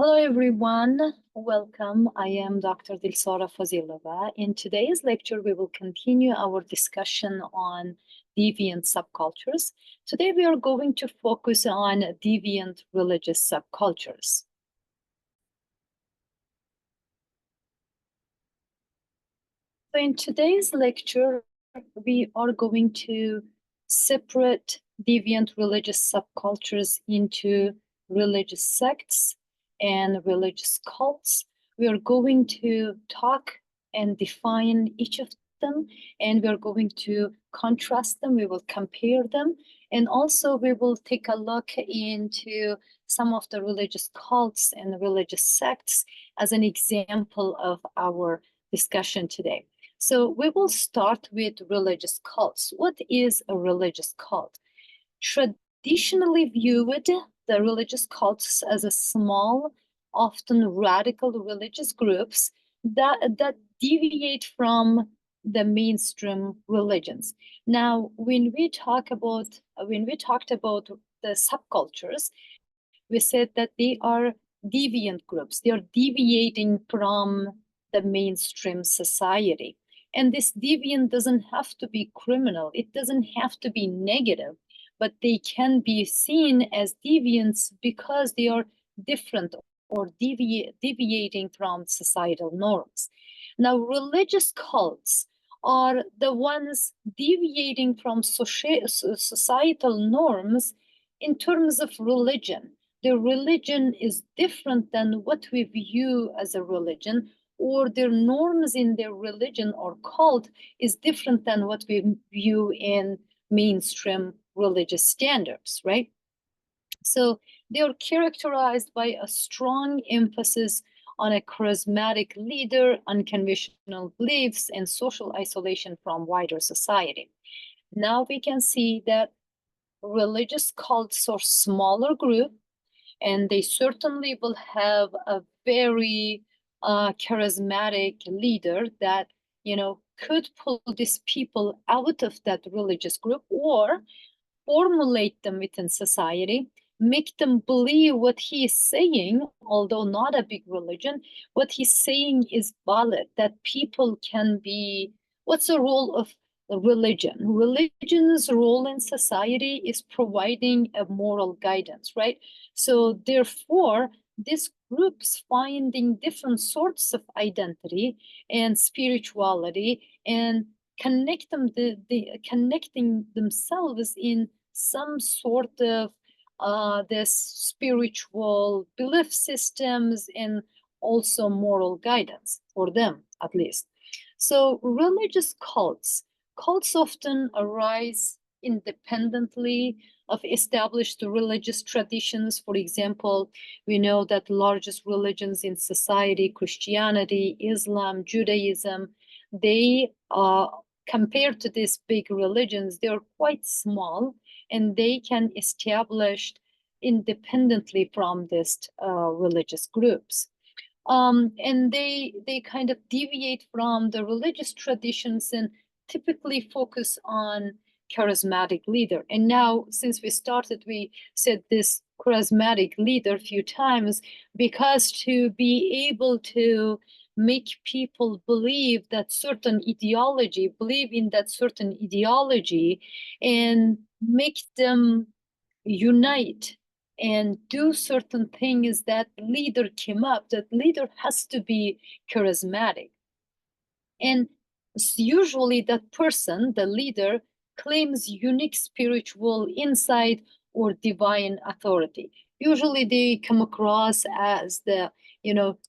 Hello, everyone. Welcome. I am Dr. Dilsora Fozilova. In today's lecture, we will continue our discussion on deviant subcultures. Today, we are going to focus on deviant religious subcultures. So in today's lecture, we are going to separate deviant religious subcultures into religious sects and religious cults. We are going to talk and define each of them, and we are going to contrast them. We will compare them, and also we will take a look into some of the religious cults and religious sects as an example of our discussion today. So we will start with religious cults. What is a religious cult? Traditionally viewed, the religious cults as a small, often radical religious groups that deviate from the mainstream religions. Now, when we talked about the subcultures, we said that they are deviant groups. They are deviating from the mainstream society. And this deviant doesn't have to be criminal. It doesn't have to be negative, but they can be seen as deviants because they are different or deviating from societal norms. Now, religious cults are the ones deviating from societal norms in terms of religion. Their religion is different than what we view as a religion, or their norms in their religion or cult is different than what we view in mainstream religious standards, right? So they are characterized by a strong emphasis on a charismatic leader, unconventional beliefs, and social isolation from wider society. Now we can see that religious cults are smaller group, and they certainly will have a very charismatic leader that could pull these people out of that religious group or formulate them within society, make them believe what he is saying, although not a big religion, what he's saying is valid, that people can be. What's the role of religion? Religion's role in society is providing a moral guidance, right? So therefore, these groups finding different sorts of identity and spirituality and connecting themselves in some sort of this spiritual belief systems and also moral guidance for them, at least. So religious cults often arise independently of established religious traditions. For example, we know that largest religions in society, Christianity, Islam, Judaism, they compared to these big religions, they're quite small, and they can establish independently from these religious groups. And they kind of deviate from the religious traditions and typically focus on charismatic leader. And now, since we started, we said this charismatic leader a few times because to be able to make people believe in that certain ideology, and make them unite and do certain things that leader came up, that leader has to be charismatic. And usually that person, the leader, claims unique spiritual insight or divine authority. Usually they come across as the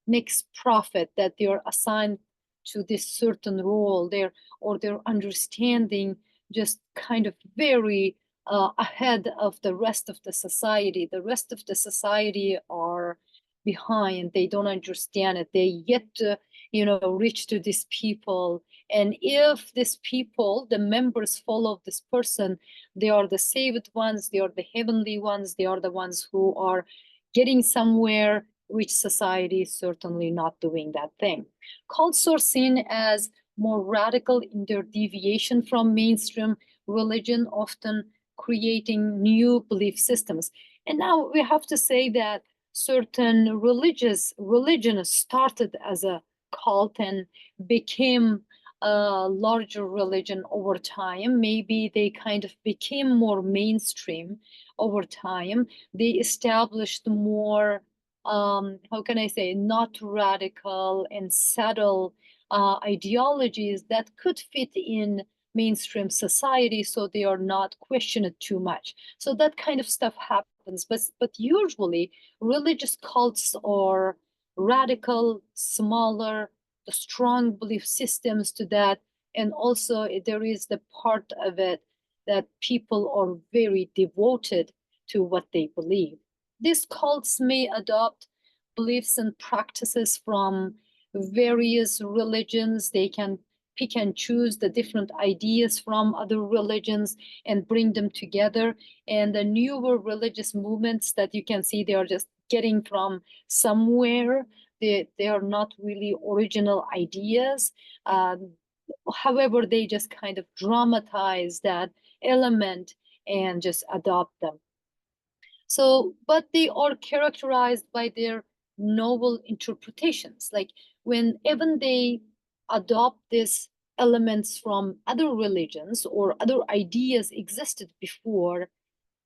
next prophet, that they are assigned to this certain role there, or their understanding just kind of very ahead of the rest of the society. The rest of the society are behind. They don't understand it. They yet to reach to these people. And if these people, the members, follow this person, they are the saved ones, they are the heavenly ones, they are the ones who are getting somewhere, which society is certainly not doing that thing. Cults are seen as more radical in their deviation from mainstream religion, often creating new belief systems. And now we have to say that certain religion started as a cult and became a larger religion over time. Maybe they kind of became more mainstream over time. They established more, how can I say, not radical and subtle ideologies that could fit in mainstream society, so they are not questioned too much. So that kind of stuff happens. But usually religious cults are radical, smaller, the strong belief systems to that. And also there is the part of it that people are very devoted to what they believe. These cults may adopt beliefs and practices from various religions. They can pick and choose the different ideas from other religions and bring them together. And the newer religious movements that you can see, they are just getting from somewhere. They are not really original ideas. However, they just kind of dramatize that element and just adopt them. So, but they are characterized by their novel interpretations. Like when even they adopt these elements from other religions or other ideas existed before,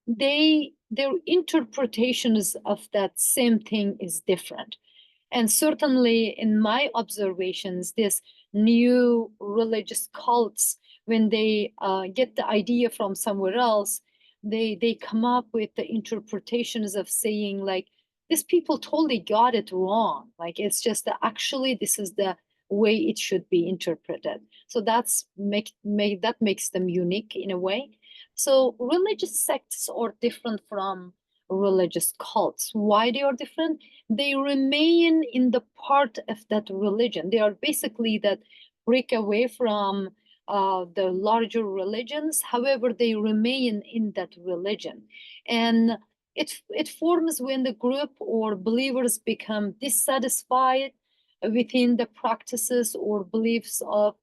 their interpretations of that same thing is different. And certainly in my observations, this new religious cults, when they get the idea from somewhere else, they come up with the interpretations of saying like, these people totally got it wrong. Like it's just that actually this is the way it should be interpreted. So that makes them unique in a way. So religious sects are different from religious cults. Why they are different? They remain in the part of that religion. They are basically that break away from the larger religions. However, they remain in that religion. And it forms when the group or believers become dissatisfied within the practices or beliefs of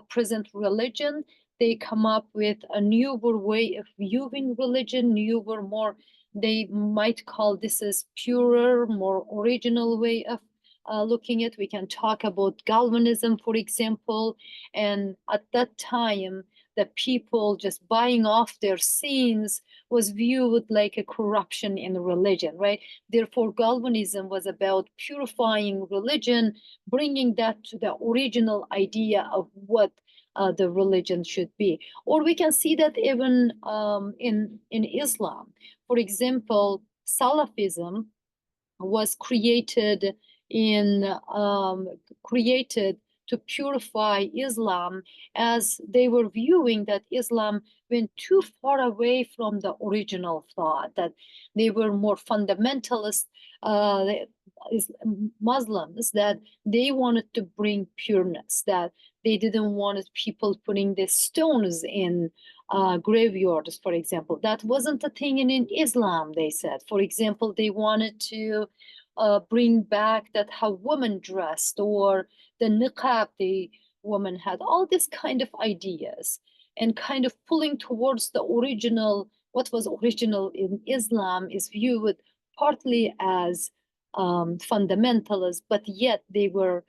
present religion. They come up with a newer way of viewing religion, newer, more, they might call this as purer, more original way of looking at. We can talk about Galvanism, for example. And at that time, the people just buying off their scenes was viewed like a corruption in religion, right? Therefore, Galvanism was about purifying religion, bringing that to the original idea of what the religion should be. Or we can see that even in Islam. For example, Salafism was in created to purify Islam, as they were viewing that Islam went too far away from the original thought, that they were more fundamentalist Muslims, that they wanted to bring pureness, that they didn't want people putting the stones in graveyards, for example. That wasn't a thing in Islam, they said. For example, they wanted to bring back that how women dressed, or the niqab the woman had, all these kind of ideas, and kind of pulling towards the original. What was original in Islam is viewed partly as fundamentalist, but yet they were,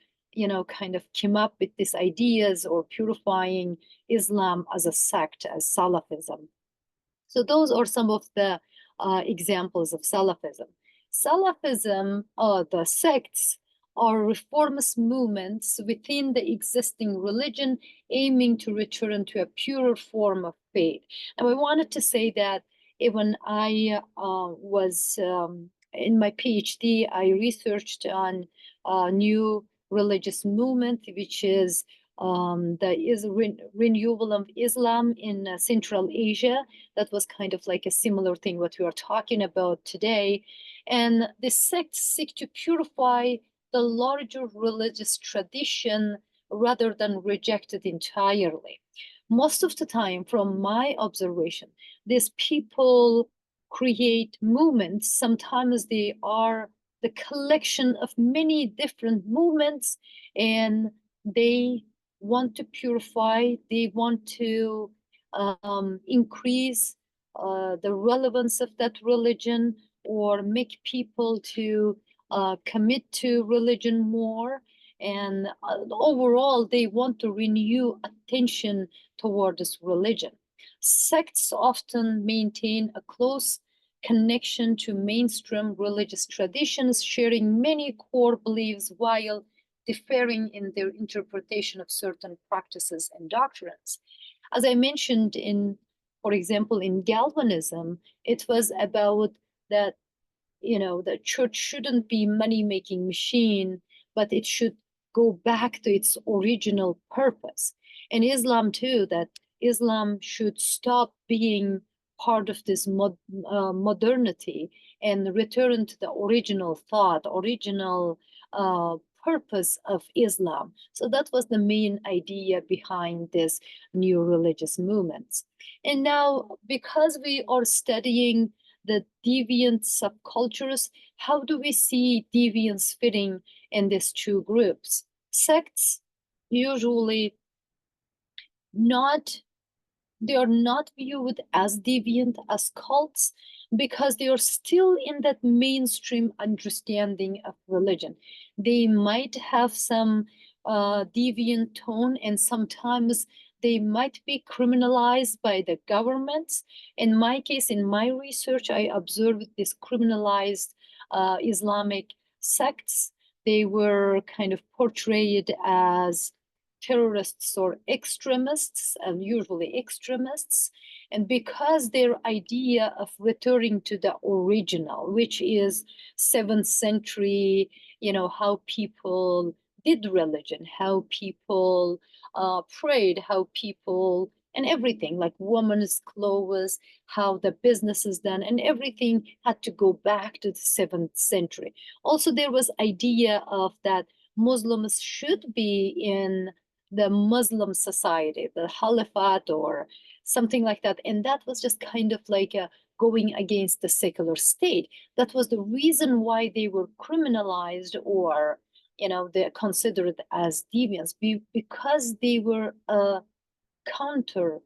kind of came up with these ideas or purifying Islam as a sect, as Salafism. So those are some of the examples of Salafism. Salafism, the sects, are reformist movements within the existing religion aiming to return to a purer form of faith. And I wanted to say that when I was in my PhD, I researched on a new religious movement, which is the renewal of Islam in Central Asia. That was kind of like a similar thing what we are talking about today. And the sects seek to purify the larger religious tradition rather than reject it entirely. Most of the time, from my observation, these people create movements. Sometimes they are the collection of many different movements, and they want to purify, they want to increase the relevance of that religion, or make people to commit to religion more. And overall, they want to renew attention towards religion. Sects often maintain a close connection to mainstream religious traditions, sharing many core beliefs while differing in their interpretation of certain practices and doctrines. As I mentioned for example, in Galvanism, it was about that, the church shouldn't be money-making machine, but it should go back to its original purpose. And Islam too, that Islam should stop being part of this modernity and return to the original thought, original purpose of Islam. So that was the main idea behind this new religious movements. And now, because we are studying the deviant subcultures, how do we see deviance fitting in these two groups? Sects usually they are not viewed as deviant as cults because they are still in that mainstream understanding of religion. They might have some deviant tone, and sometimes they might be criminalized by the governments. In my case, in my research, I observed this criminalized Islamic sects. They were kind of portrayed as terrorists or extremists, and usually extremists. And because their idea of returning to the original, which is 7th century, how people did religion, how people prayed, how people, and everything, like women's clothes, how the business is done, and everything had to go back to the 7th century. Also, there was idea of that Muslims should be in the Muslim society, the Caliphate or something like that. And that was just kind of like going against the secular state. That was the reason why they were criminalized, or, they're considered as deviants, because they were a counter.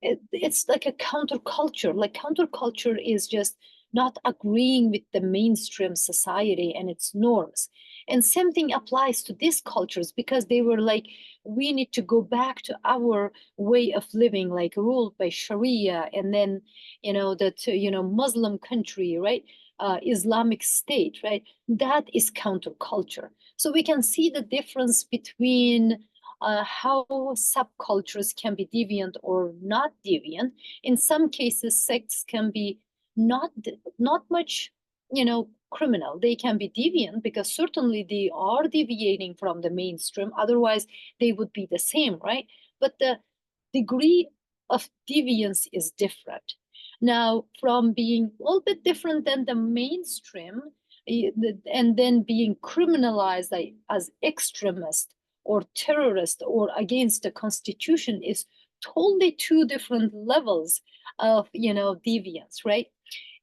It's like a counterculture. Like counterculture is just not agreeing with the mainstream society and its norms. And same thing applies to these cultures, because they were like, we need to go back to our way of living, like ruled by Sharia, and then, Muslim country, right? Islamic state, right? That is counterculture. So we can see the difference between how subcultures can be deviant or not deviant. In some cases, sects can be not much, criminal. They can be deviant because certainly they are deviating from the mainstream. Otherwise, they would be the same, right? But the degree of deviance is different. Now, from being a little bit different than the mainstream, and then being criminalized as extremist or terrorist or against the constitution, is totally two different levels of, deviance, right?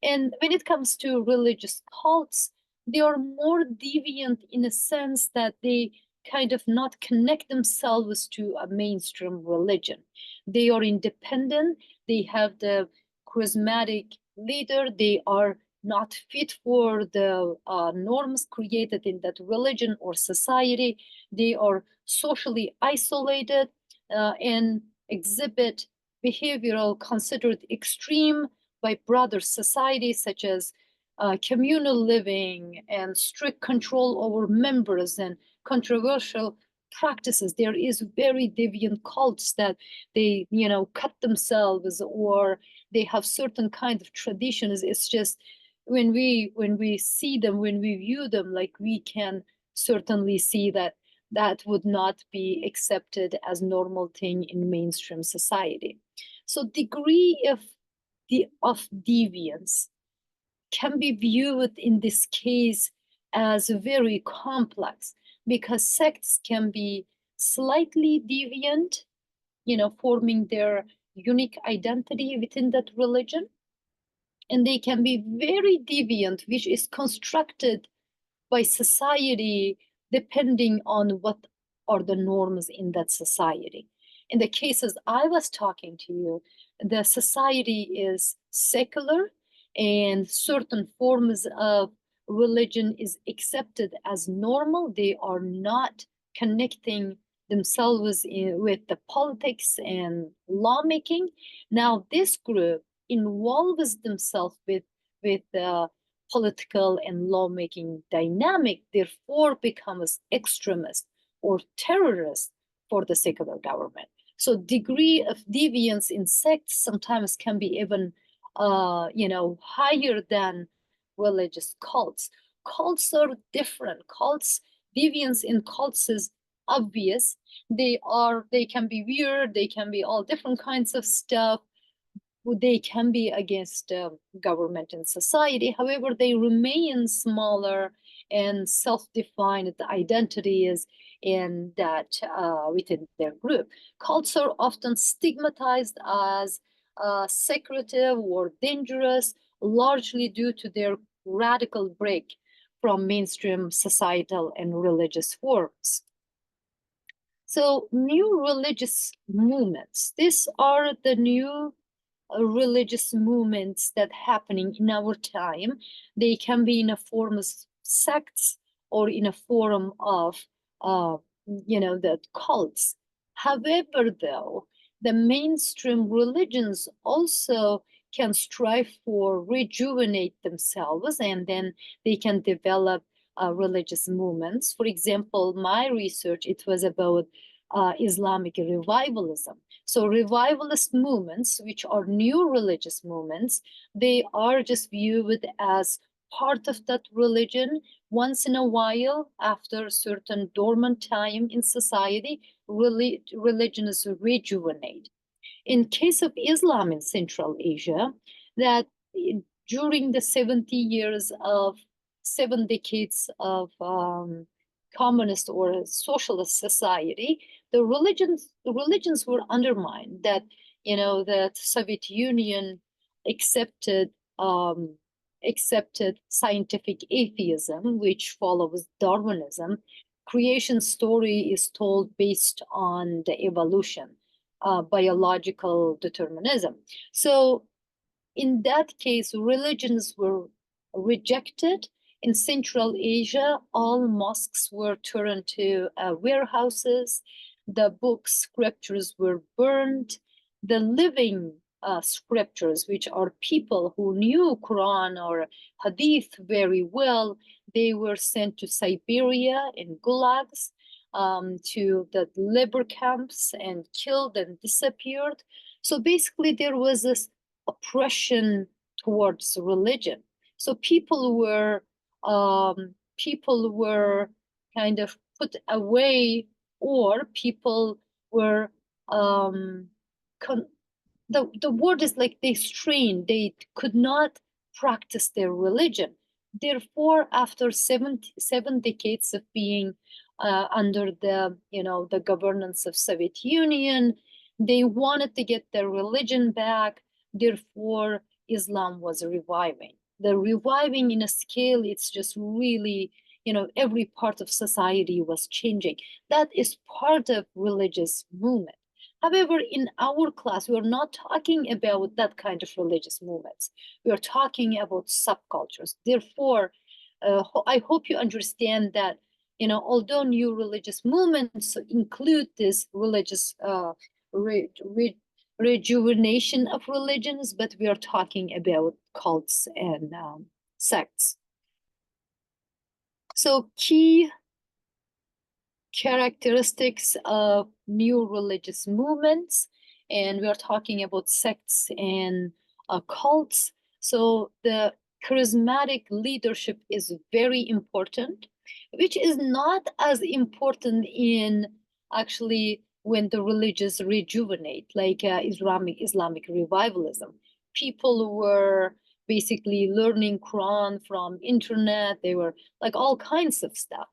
And when it comes to religious cults, they are more deviant in a sense that they kind of not connect themselves to a mainstream religion. They are independent. They have the charismatic leader. They are not fit for the norms created in that religion or society. They are socially isolated and exhibit behavioral considered extreme by broader societies, such as communal living and strict control over members and controversial practices. There is very deviant cults that they, cut themselves, or they have certain kind of traditions. It's just when we see them, when we view them, like, we can certainly see that that would not be accepted as normal thing in mainstream society. So degree of deviance can be viewed in this case as very complex, because sects can be slightly deviant, forming their unique identity within that religion. And they can be very deviant, which is constructed by society depending on what are the norms in that society. In the cases I was talking to you, the society is secular and certain forms of religion is accepted as normal. They are not connecting themselves with the politics and lawmaking. Now this group involves themselves with the political and lawmaking dynamic, therefore becomes extremist or terrorist for the secular government. So degree of deviance in sects sometimes can be even higher than religious cults. Cults are different. Deviance in cults is obvious. They can be weird, they can be all different kinds of stuff. They can be against government and society. However, they remain smaller and self-defined identities in that within their group. Cults are often stigmatized as secretive or dangerous, largely due to their radical break from mainstream societal and religious forms. So new religious movements. These are the new religious movements that happening in our time. They can be in a form of sects or in a form of the cults. However, though, the mainstream religions also can strive for rejuvenate themselves, and then they can develop religious movements. For example, my research, it was about Islamic revivalism. So revivalist movements, which are new religious movements, they are just viewed as part of that religion. Once in a while, after a certain dormant time in society, religions rejuvenate. In case of Islam in Central Asia, that during the 7 decades of communist or socialist society, the religions were undermined. That the Soviet Union accepted scientific atheism, which follows Darwinism. Creation story is told based on the evolution, biological determinism. So in that case, religions were rejected. In Central Asia, all mosques were turned to warehouses. The books, scriptures were burned. The living scriptures, which are people who knew Quran or Hadith very well, they were sent to Siberia in gulags, to the labor camps and killed and disappeared. So basically, there was this oppression towards religion. So people were kind of put away, or people were the word is like they strained. They could not practice their religion. Therefore, after seven decades of being under the governance of Soviet Union, they wanted to get their religion back. Therefore, Islam was reviving. The reviving in a scale, it's just really, every part of society was changing. That is part of religious movement. However, in our class, we are not talking about that kind of religious movements. We are talking about subcultures. Therefore, I hope you understand that, although new religious movements include this religious rejuvenation of religions, but we are talking about cults and sects. So key characteristics of new religious movements, and we are talking about sects and cults. So the charismatic leadership is very important, which is not as important in actually when the religions rejuvenate, like Islamic revivalism. People were basically learning Quran from internet. They were like all kinds of stuff.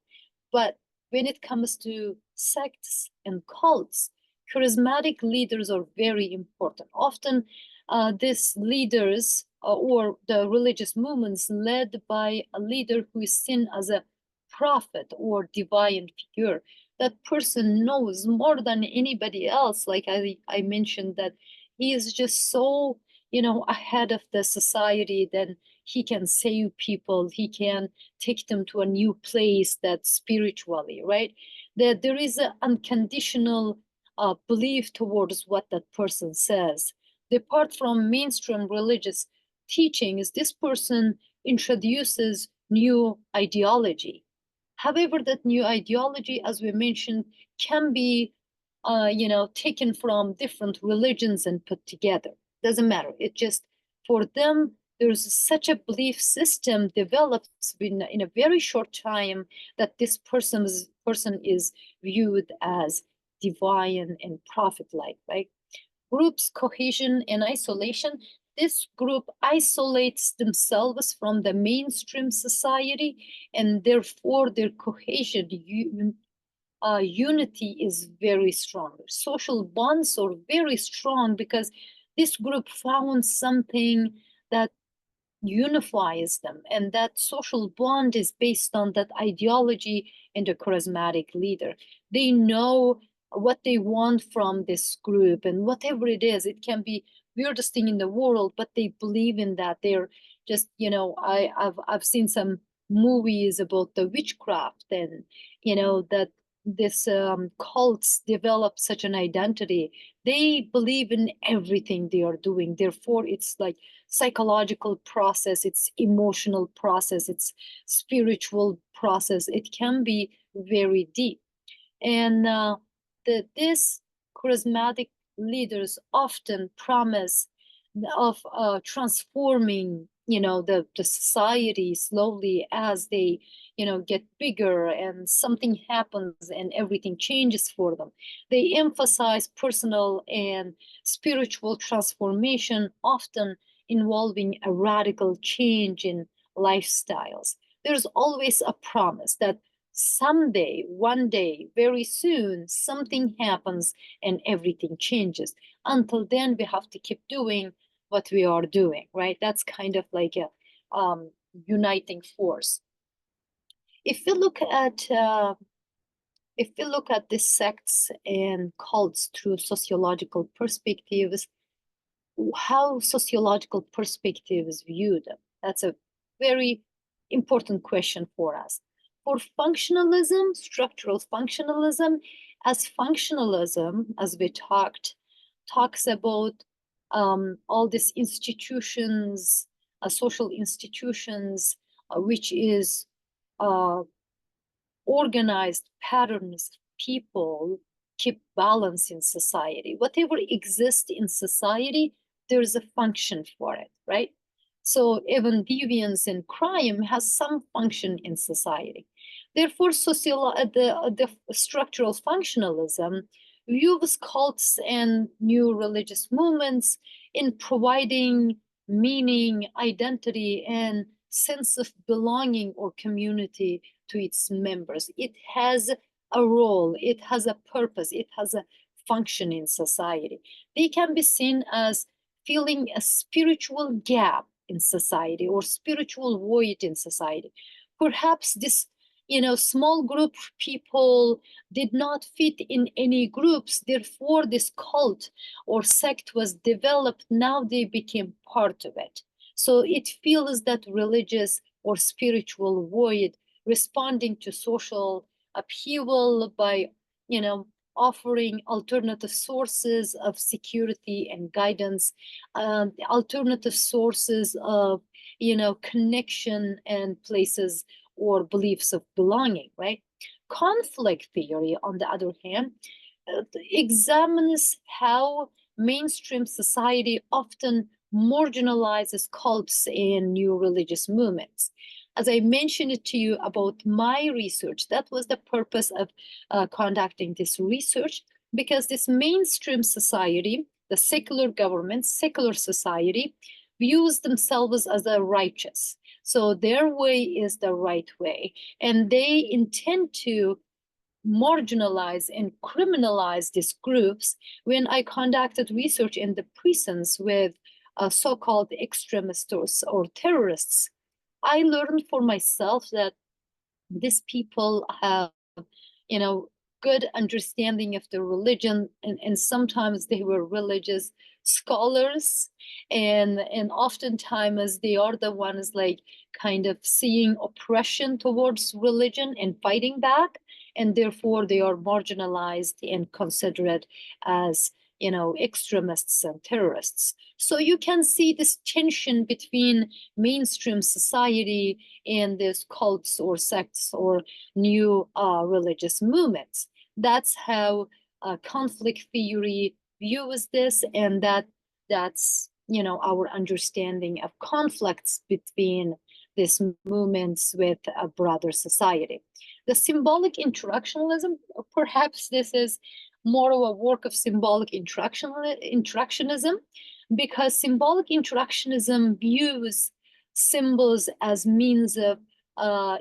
But when it comes to sects and cults, charismatic leaders are very important. Often these leaders or the religious movements led by a leader who is seen as a prophet or divine figure. That person knows more than anybody else. Like I mentioned that he is just so, ahead of the society, then he can save people, he can take them to a new place that spiritually, right? That there is an unconditional belief towards what that person says. Apart from mainstream religious teachings, this person introduces new ideology. However, that new ideology, as we mentioned, can be, taken from different religions and put together. Doesn't matter. It just, for them, there's such a belief system develops in a very short time that this person is viewed as divine and prophet-like, right? Groups cohesion and isolation. This group isolates themselves from the mainstream society, and therefore their cohesion, unity is very strong. Social bonds are very strong because this group found something that unifies them, and that social bond is based on that ideology and a charismatic leader. They know what they want from this group, and whatever it is, it can be weirdest thing in the world, but they believe in that. They're just, I've seen some movies about the witchcraft, and that this cults develop such an identity. They believe in everything they are doing, therefore it's like psychological process, it's emotional process, it's spiritual process. It can be very deep. And this charismatic leaders often promise of transforming, the society slowly as they, get bigger, and something happens and everything changes for them. They emphasize personal and spiritual transformation, often involving a radical change in lifestyles. There's always a promise that someday, one day, very soon, something happens and everything changes. Until then, we have to keep doing what we are doing, right? That's kind of like a uniting force. If we look at the sects and cults through sociological perspectives, how sociological perspectives view them? That's a very important question for us. For functionalism, structural functionalism, as functionalism, as we talks about all these institutions, social institutions, which is uh, organized patterns people keep balance in society. Whatever exists in society, there's a function for it, right? So even deviance and crime has some function in society. Therefore, the structural functionalism views cults and new religious movements in providing meaning, identity, and sense of belonging or community to its members. It has a role, it has a purpose, it has a function in society. They can be seen as filling a spiritual gap in society or spiritual void in society. Perhaps this, small group of people did not fit in any groups, therefore this cult or sect was developed, now they became part of it. So it feels that religious or spiritual void, responding to social upheaval by, offering alternative sources of security and guidance, alternative sources of, connection and places or beliefs of belonging, right? Conflict theory, on the other hand, examines how mainstream society often marginalizes cults and new religious movements. As I mentioned it to you about my research, that was the purpose of conducting this research, because this mainstream society, the secular government, secular society, views themselves as a righteous. So their way is the right way, and they intend to marginalize and criminalize these groups. When I conducted research in the prisons with so-called extremists or terrorists, I learned for myself that these people have, you know, good understanding of the religion, and sometimes they were religious, scholars, and oftentimes they are the ones like kind of seeing oppression towards religion and fighting back, and therefore they are marginalized and considered as, you know, extremists and terrorists. So you can see this tension between mainstream society and these cults or sects or new religious movements. That's how conflict theory views this, and that's, you know, our understanding of conflicts between these movements with a broader society. The symbolic interactionism, perhaps this is more of a work of symbolic interactionism, because symbolic interactionism views symbols as means of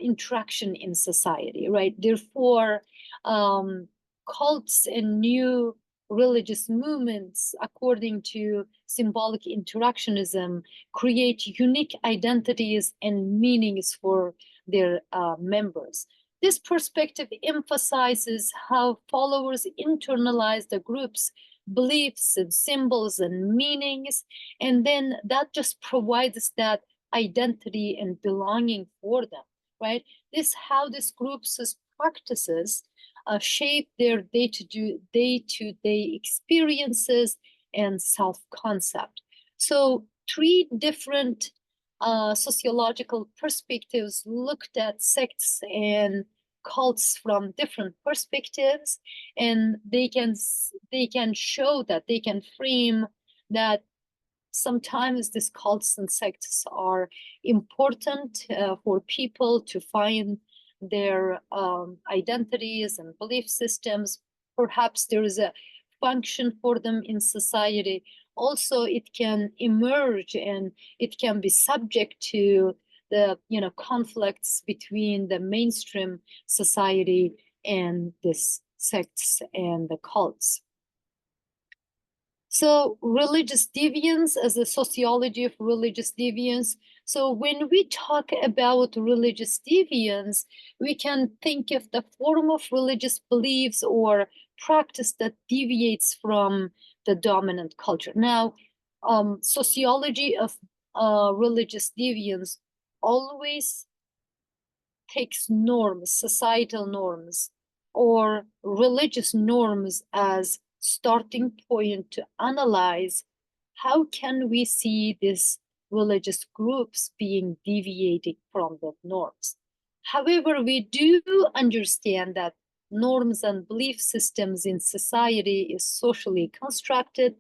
interaction in society, right? Therefore, cults and new religious movements, according to symbolic interactionism, create unique identities and meanings for their members. This perspective emphasizes how followers internalize the group's beliefs and symbols and meanings, and then that just provides that identity and belonging for them, right? This how this group's practices shape their day-to-day experiences and self-concept. So three different sociological perspectives looked at sects and cults from different perspectives, and they can show that, they can frame that sometimes these cults and sects are important for people to find their identities and belief systems. Perhaps there is a function for them in society. Also, it can emerge and it can be subject to the, you know, conflicts between the mainstream society and these sects and the cults. So religious deviance as a sociology of religious deviance. So when we talk about religious deviance, we can think of the form of religious beliefs or practice that deviates from the dominant culture. Now, sociology of religious deviance always takes norms, societal norms, or religious norms as starting point to analyze how can we see these religious groups being deviating from the norms. However, we do understand that norms and belief systems in society is socially constructed.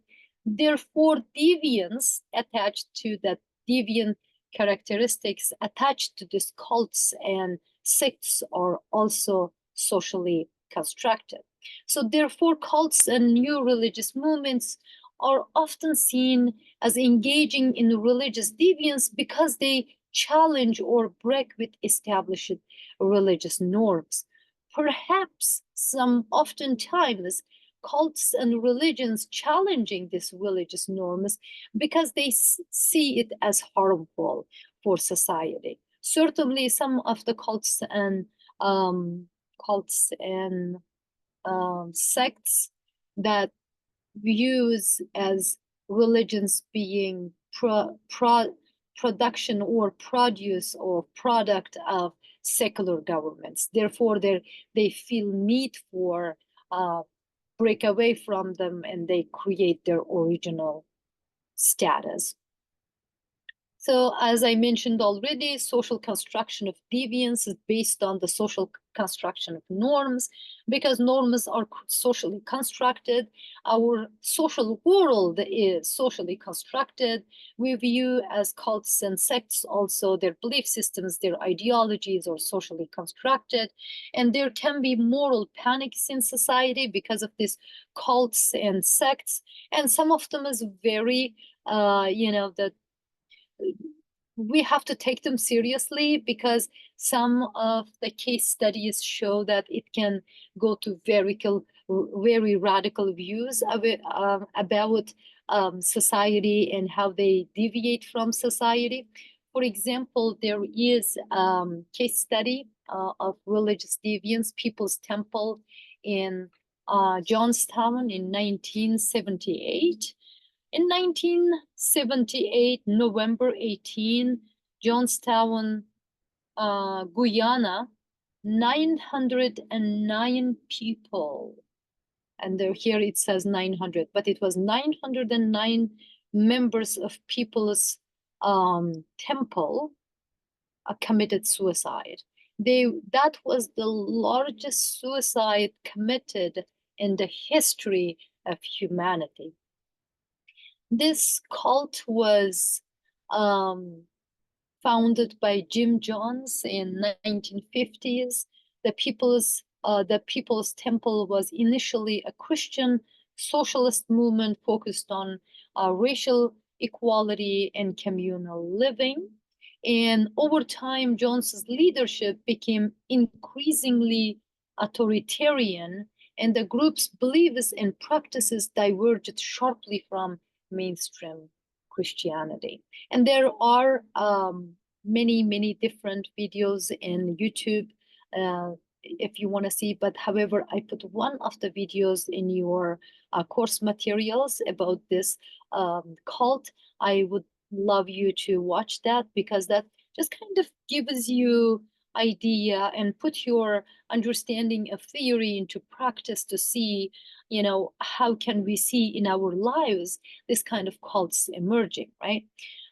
Therefore, deviance attached to that deviant characteristics attached to these cults and sects are also socially constructed. So therefore, cults and new religious movements are often seen as engaging in religious deviance because they challenge or break with established religious norms. Perhaps some oftentimes cults and religions challenging these religious norms because they see it as harmful for society. Certainly, some of the cults and sects that views as religions being production or produce or product of secular governments. Therefore, they feel need for break away from them, and they create their original status. So as I mentioned already, social construction of deviance is based on the social construction of norms, because norms are socially constructed. Our social world is socially constructed. We view as cults and sects also their belief systems, their ideologies are socially constructed. And there can be moral panics in society because of these cults and sects. And some of them is very, we have to take them seriously, because some of the case studies show that it can go to very radical views of it, about society and how they deviate from society. For example, there is case study of religious deviance, People's Temple in Johnstown in 1978. In 1978, November 18, Johnstown, Guyana, 909 people, and here it says 900, but it was 909 members of People's Temple committed suicide. That was the largest suicide committed in the history of humanity. This cult was founded by Jim Jones in 1950s. The People's Temple was initially a Christian socialist movement focused on racial equality and communal living. And over time, Jones's leadership became increasingly authoritarian, and the group's beliefs and practices diverged sharply from mainstream Christianity. And there are many different videos in YouTube if you want to see, but however, I put one of the videos in your course materials about this cult. I would love you to watch that, because that just kind of gives you idea and put your understanding of theory into practice to see, you know, how can we see in our lives this kind of cults emerging, right?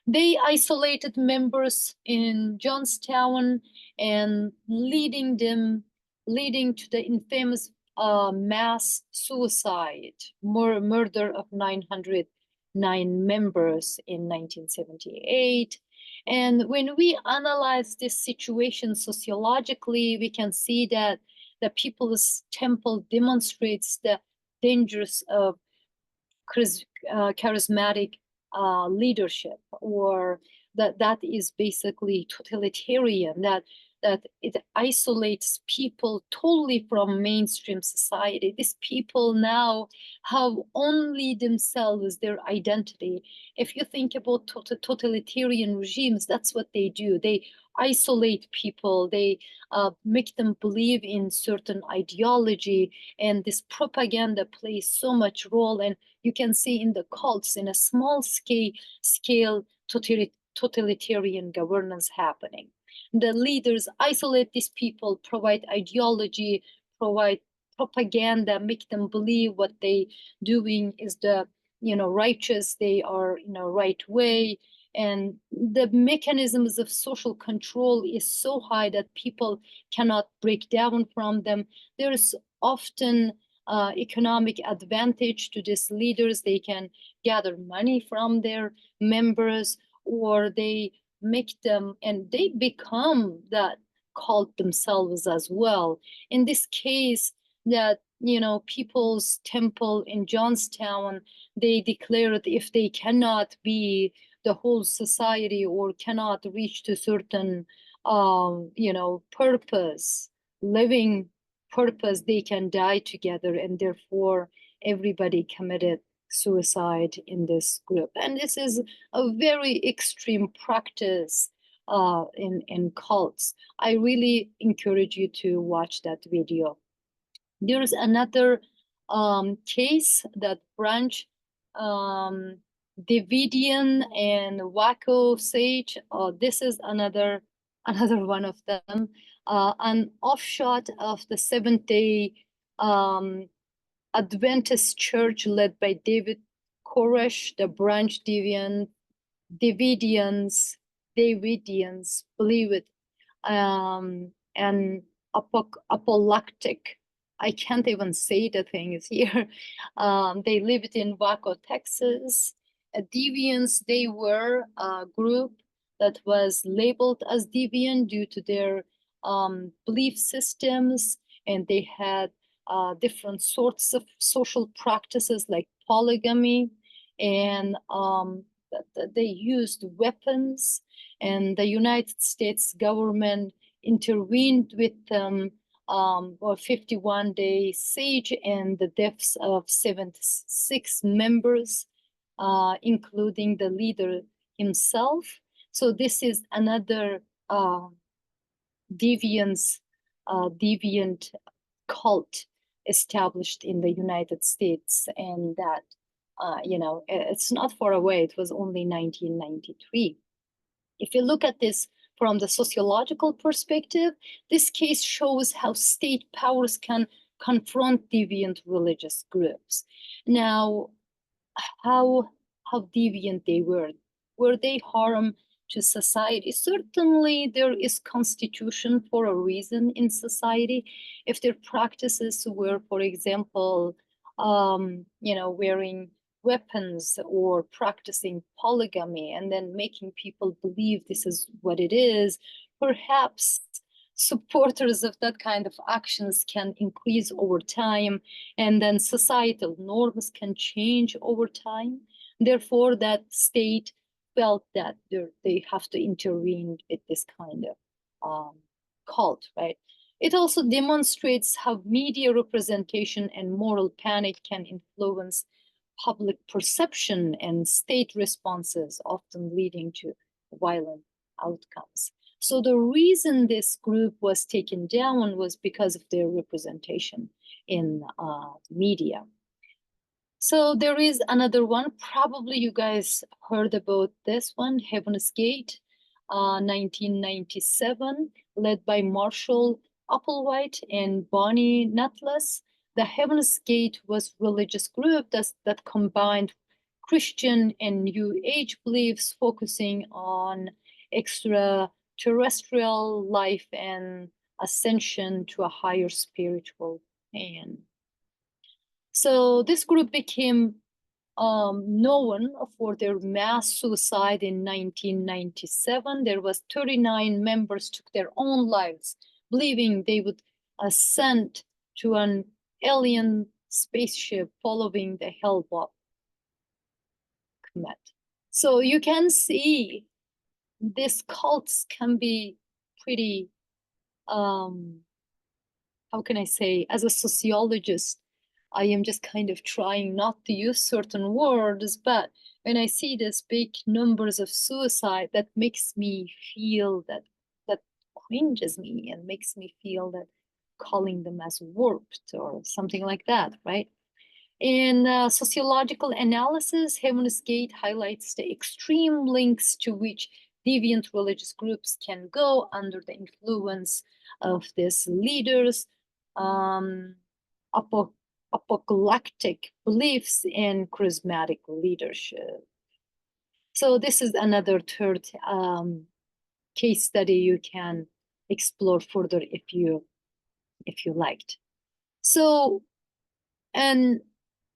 They isolated members in Johnstown and leading to the infamous mass suicide, murder of 909 members in 1978. And when we analyze this situation sociologically, we can see that the People's Temple demonstrates the dangers of charismatic leadership, or that is basically totalitarian, that it isolates people totally from mainstream society. These people now have only themselves, their identity. If you think about totalitarian regimes, that's what they do. They isolate people, they make them believe in certain ideology, and this propaganda plays so much role. And you can see in the cults, in a small scale totalitarian governance happening. The leaders isolate these people, provide ideology, provide propaganda, make them believe what they doing is the, you know, righteous, they are, you know, right way. And the mechanisms of social control is so high that people cannot break down from them. There is often economic advantage to these leaders. They can gather money from their members, or they make them, and they become that cult themselves as well. In this case, that, you know, People's Temple in Johnstown, they declared if they cannot be the whole society or cannot reach to certain you know, purpose, living purpose, they can die together, and therefore everybody committed suicide in this group. And this is a very extreme practice in cults. I really encourage you to watch that video. There's another case that branch Davidian and Waco Sage. This is another one of them. An offshoot of the Seventh-day Adventist Church led by David Koresh, the branch Davidians believe it, and apolactic. I can't even say the things here. They lived in Waco, Texas. Deviants, they were a group that was labeled as deviant due to their belief systems, and they had different sorts of social practices like polygamy, and they used weapons, and the United States government intervened with them for 51-day siege and the deaths of 76 members, including the leader himself. So this is another deviant cult established in the United States, and that It's not far away. It was only 1993. If you look at this from the sociological perspective, this case shows how state powers can confront deviant religious groups. Now, how deviant they were. Were they harm to society? Certainly, there is constitution for a reason in society. If their practices were, for example, wearing weapons or practicing polygamy and then making people believe this is what it is, perhaps supporters of that kind of actions can increase over time, and then societal norms can change over time. Therefore, that state felt that they have to intervene with this kind of cult, right? It also demonstrates how media representation and moral panic can influence public perception and state responses, often leading to violent outcomes. So the reason this group was taken down was because of their representation in media. So there is another one. Probably you guys heard about this one, Heaven's Gate, 1997, led by Marshall Applewhite and Bonnie Nutless. The Heaven's Gate was a religious group that combined Christian and New Age beliefs, focusing on extraterrestrial life and ascension to a higher spiritual plane. So this group became known for their mass suicide in 1997. There was 39 members took their own lives, believing they would ascend to an alien spaceship following the Hale-Bopp comet. So you can see these cults can be pretty, how can I say, as a sociologist, I am just kind of trying not to use certain words, but when I see these big numbers of suicide, that makes me feel that cringes me and makes me feel that calling them as warped or something like that, right? In sociological analysis, Heaven's Gate highlights the extreme links to which deviant religious groups can go under the influence of these leaders, apocalyptic beliefs, and charismatic leadership. So this is another third case study you can explore further if you liked. So, and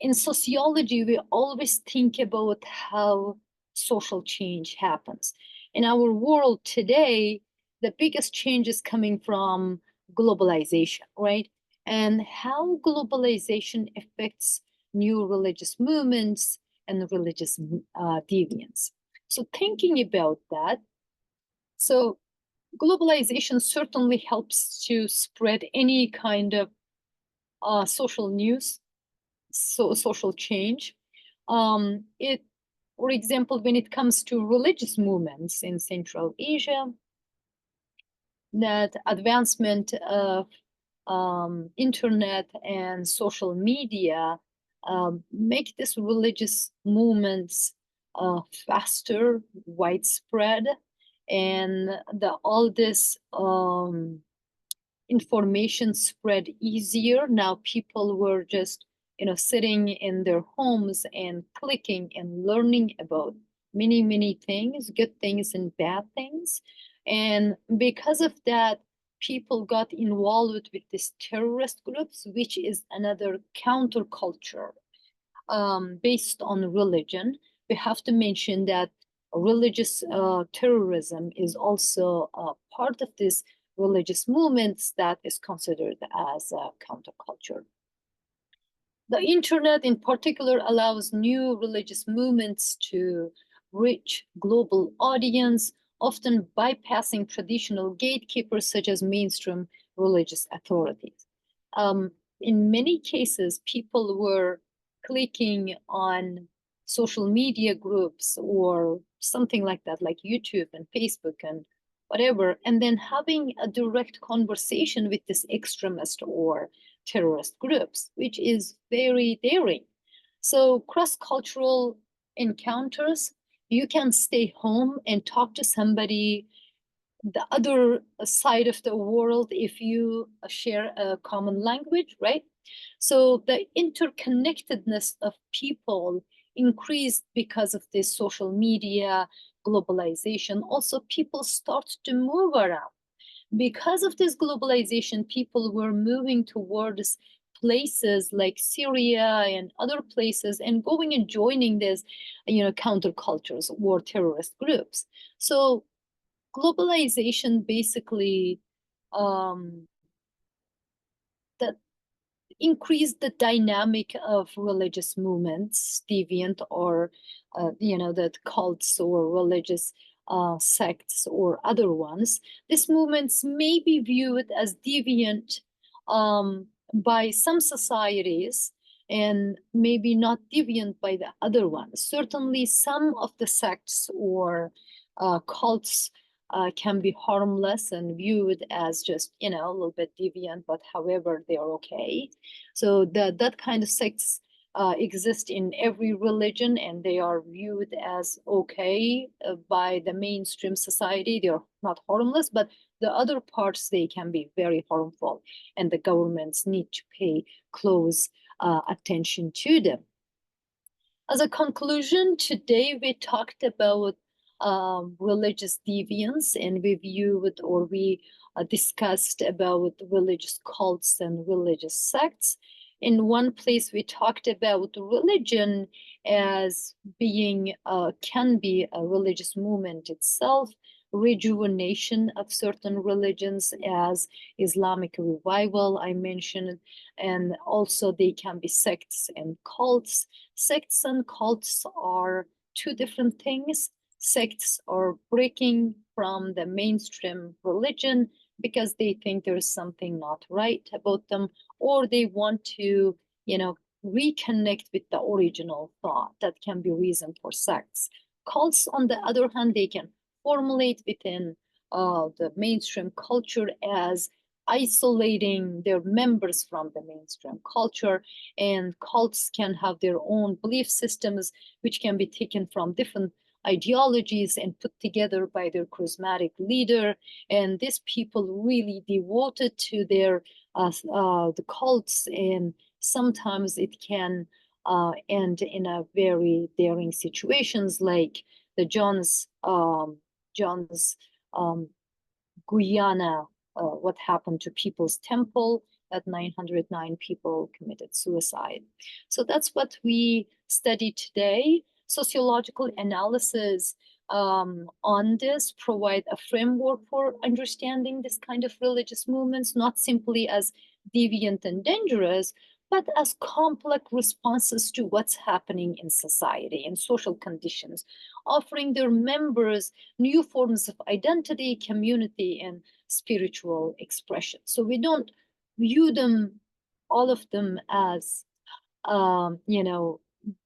in sociology, we always think about how social change happens. In our world today, the biggest change is coming from globalization, right? And how globalization affects new religious movements and religious deviance. So thinking about that, so globalization certainly helps to spread any kind of social news, social change. For example, when it comes to religious movements in Central Asia, that advancement of internet and social media make these religious movements faster, widespread, and all this information spread easier. Now people were just sitting in their homes and clicking and learning about many things, good things and bad things. And because of that, people got involved with these terrorist groups, which is another counterculture based on religion. We have to mention that religious terrorism is also part of this religious movements that is considered as a counterculture. The internet in particular allows new religious movements to reach global audience, often bypassing traditional gatekeepers such as mainstream religious authorities. In many cases, people were clicking on social media groups or something like that, like YouTube and Facebook and whatever, and then having a direct conversation with this extremist or terrorist groups, which is very daring. So cross-cultural encounters, you can stay home and talk to somebody the other side of the world if you share a common language, right? So the interconnectedness of people increased because of this social media, globalization. Also, people start to move around. Because of this globalization, people were moving towards places like Syria and other places and going and joining these, countercultures or terrorist groups. So globalization basically um, that increased the dynamic of religious movements, deviant or that cults or religious sects or other ones. These movements may be viewed as deviant by some societies and maybe not deviant by the other ones. Certainly, some of the sects or cults can be harmless and viewed as just a little bit deviant, but however they are okay. So that kind of sects exist in every religion, and they are viewed as okay by the mainstream society. They are not harmless, but the other parts, they can be very harmful, and the governments need to pay close attention to them. As a conclusion, today we talked about religious deviance, and we viewed or we discussed about religious cults and religious sects. In one place, we talked about religion as being, can be a religious movement itself, rejuvenation of certain religions as Islamic revival, I mentioned, and also they can be sects and cults. Sects and cults are two different things. Sects are breaking from the mainstream religion because they think there's something not right about them, or they want to, reconnect with the original thought. That can be reason for sects. Cults, on the other hand, they can formulate within the mainstream culture as isolating their members from the mainstream culture, and cults can have their own belief systems which can be taken from different ideologies and put together by their charismatic leader, and these people really devoted to their the cults, and sometimes it can end in a very daring situations like the John's Guyana, what happened to People's Temple, that 909 people committed suicide. So that's what we study today. Sociological analysis on this provide a framework for understanding this kind of religious movements, not simply as deviant and dangerous, but as complex responses to what's happening in society and social conditions, offering their members new forms of identity, community, and spiritual expression. So we don't view them, all of them, as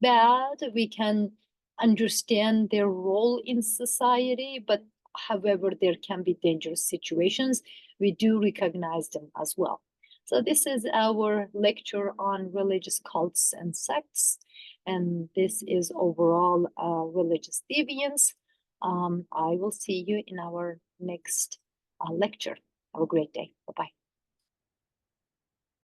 bad. We can understand their role in society, but however, there can be dangerous situations. We do recognize them as well. So this is our lecture on religious cults and sects, and this is overall religious deviance. I will see you in our next lecture. Have a great day. Bye-bye.